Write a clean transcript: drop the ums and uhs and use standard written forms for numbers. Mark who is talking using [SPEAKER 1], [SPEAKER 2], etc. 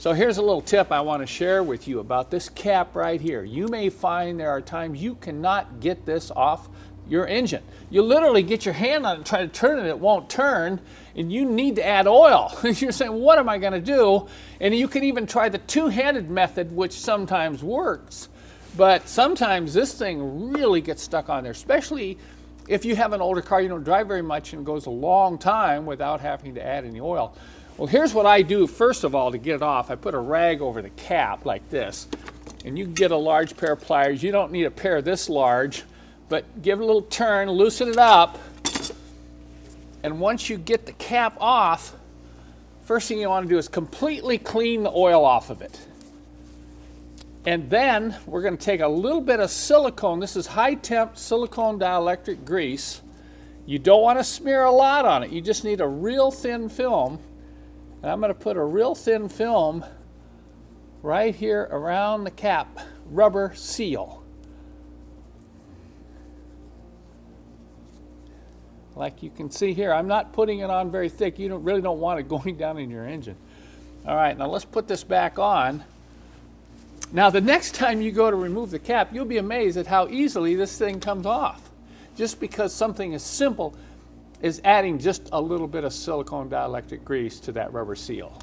[SPEAKER 1] So here's a little tip I want to share with you about this cap right here. You may find there are times you cannot get this off your engine. You literally get your hand on it and try to turn it, it won't turn, and you need to add oil. You're saying, what am I going to do? And you can even try the two-handed method, which sometimes works, but sometimes this thing really gets stuck on there, especially if you have an older car, you don't drive very much and goes a long time without having to add any oil. Well, here's what I do first of all to get it off. I put a rag over the cap like this, and you can get a large pair of pliers. You don't need a pair this large, but give it a little turn, loosen it up, and once you get the cap off, first thing you want to do is completely clean the oil off of it. And then we're going to take a little bit of silicone. This is high temp silicone dielectric grease. You don't want to smear a lot on it. You just need a real thin film. And I'm going to put a real thin film right here around the cap rubber seal. Like you can see here, I'm not putting it on very thick. You really don't want it going down in your engine. All right, now let's put this back on. Now the next time you go to remove the cap, you'll be amazed at how easily this thing comes off. Just because something as simple as adding just a little bit of silicone dielectric grease to that rubber seal.